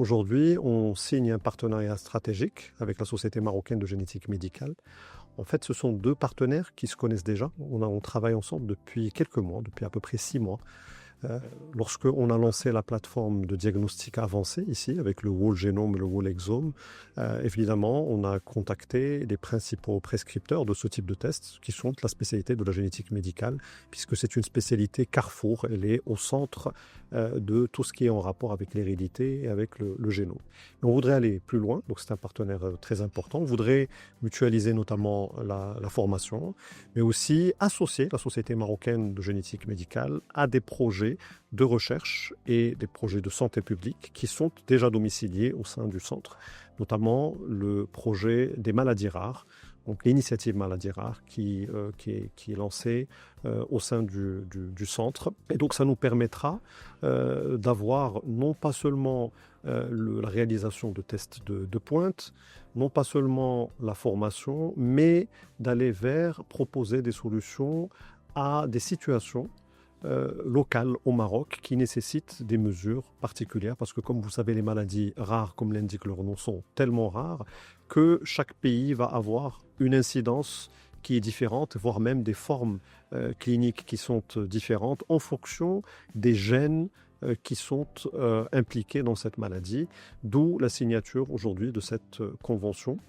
Aujourd'hui, on signe un partenariat stratégique avec la Société marocaine de génétique médicale. En fait, ce sont deux partenaires qui se connaissent déjà. On travaille ensemble depuis quelques mois, depuis à peu près 6 mois. Lorsqu'on a lancé la plateforme de diagnostic avancé ici, avec le whole génome et le whole exome, évidemment, on a contacté les principaux prescripteurs de ce type de tests, qui sont la spécialité de la génétique médicale, puisque c'est une spécialité carrefour. Elle est au centre de tout ce qui est en rapport avec l'hérédité et avec le génome. Mais on voudrait aller plus loin, donc c'est un partenaire très important. On voudrait mutualiser notamment la formation, mais aussi associer la Société marocaine de génétique médicale à des projets de recherche et des projets de santé publique qui sont déjà domiciliés au sein du centre, notamment le projet des maladies rares, donc l'initiative maladies rares qui est lancée au sein du centre. Et donc ça nous permettra d'avoir non pas seulement la réalisation de tests de pointe, non pas seulement la formation, mais d'aller vers proposer des solutions à des situations locales au Maroc qui nécessitent des mesures particulières parce que comme vous savez les maladies rares comme l'indique leur nom sont tellement rares que chaque pays va avoir une incidence qui est différente, voire même des formes cliniques qui sont différentes en fonction des gènes qui sont impliqués dans cette maladie, d'où la signature aujourd'hui de cette convention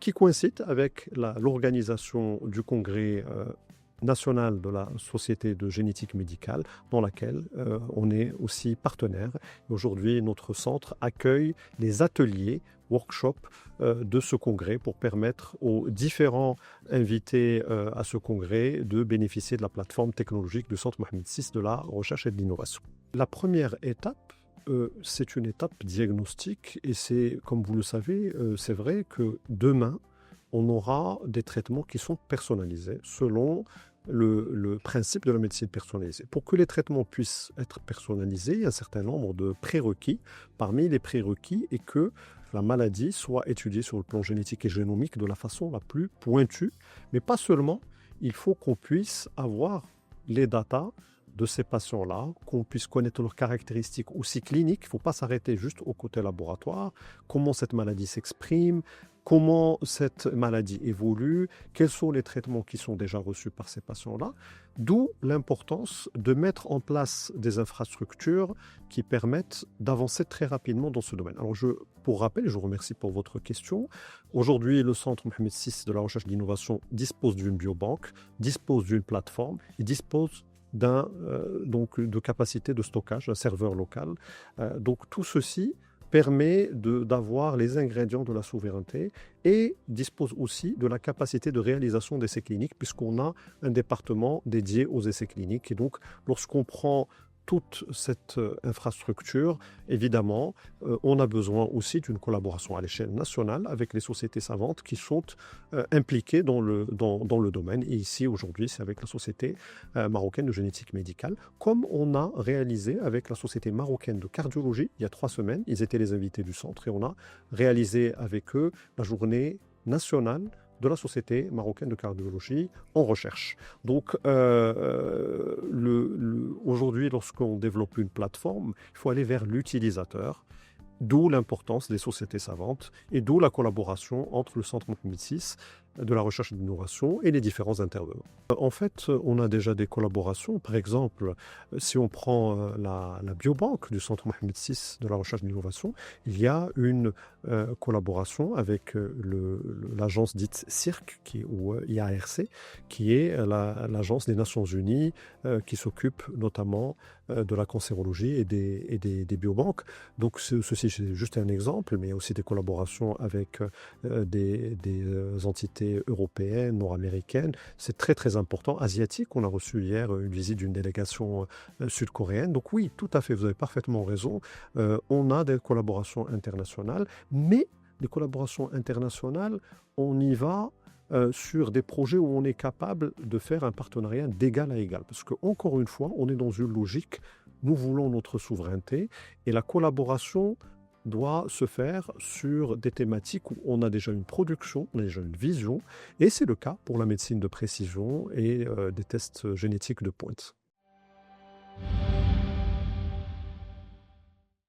qui coïncide avec l'organisation du congrès nationale de la Société de génétique médicale dans laquelle on est aussi partenaire. Aujourd'hui, notre centre accueille les ateliers, workshops de ce congrès pour permettre aux différents invités à ce congrès de bénéficier de la plateforme technologique du Centre Mohamed VI de la recherche et de l'innovation. La première étape, c'est une étape diagnostique et c'est, comme vous le savez, c'est vrai que demain, on aura des traitements qui sont personnalisés selon le principe de la médecine personnalisée. Pour que les traitements puissent être personnalisés, il y a un certain nombre de prérequis. Parmi les prérequis est que la maladie soit étudiée sur le plan génétique et génomique de la façon la plus pointue. Mais pas seulement, il faut qu'on puisse avoir les datas de ces patients-là, qu'on puisse connaître leurs caractéristiques aussi cliniques. Il ne faut pas s'arrêter juste au côté laboratoire, comment cette maladie s'exprime, comment cette maladie évolue, quels sont les traitements qui sont déjà reçus par ces patients-là, d'où l'importance de mettre en place des infrastructures qui permettent d'avancer très rapidement dans ce domaine. Alors pour rappel, je vous remercie pour votre question. Aujourd'hui, le Centre Mohamed VI de la recherche et de l'innovation dispose d'une biobanque, dispose d'une plateforme et dispose de capacité de stockage, un serveur local. Donc tout ceci permet d'avoir les ingrédients de la souveraineté et dispose aussi de la capacité de réalisation d'essais cliniques puisqu'on a un département dédié aux essais cliniques. Et donc, lorsqu'on prend toute cette infrastructure, évidemment, on a besoin aussi d'une collaboration à l'échelle nationale avec les sociétés savantes qui sont impliquées dans le domaine. Et ici, aujourd'hui, c'est avec la Société marocaine de génétique médicale, comme on a réalisé avec la Société marocaine de cardiologie il y a 3 semaines. Ils étaient les invités du centre et on a réalisé avec eux la journée nationale de la Société marocaine de cardiologie en recherche. Donc, aujourd'hui, lorsqu'on développe une plateforme, il faut aller vers l'utilisateur, d'où l'importance des sociétés savantes et d'où la collaboration entre le Centre Mohamed VI de la recherche et de l'innovation et les différents intervenants. En fait, on a déjà des collaborations. Par exemple, si on prend la biobanque du Centre Mohamed VI de la recherche et de l'innovation, il y a une collaboration avec l'agence dite CIRC, ou IARC, qui est l'agence des Nations Unies qui s'occupe notamment de la cancérologie et des biobanques. Donc ceci, c'est juste un exemple, mais il y a aussi des collaborations avec des entités européennes, nord-américaines. C'est très très important. Asiatique, on a reçu hier une visite d'une délégation sud-coréenne. Donc oui, tout à fait, vous avez parfaitement raison. On a des collaborations internationales, mais les collaborations internationales, on y va sur des projets où on est capable de faire un partenariat d'égal à égal. Parce qu'encore une fois, on est dans une logique, nous voulons notre souveraineté et la collaboration doit se faire sur des thématiques où on a déjà une production, on a déjà une vision, et c'est le cas pour la médecine de précision et des tests génétiques de pointe.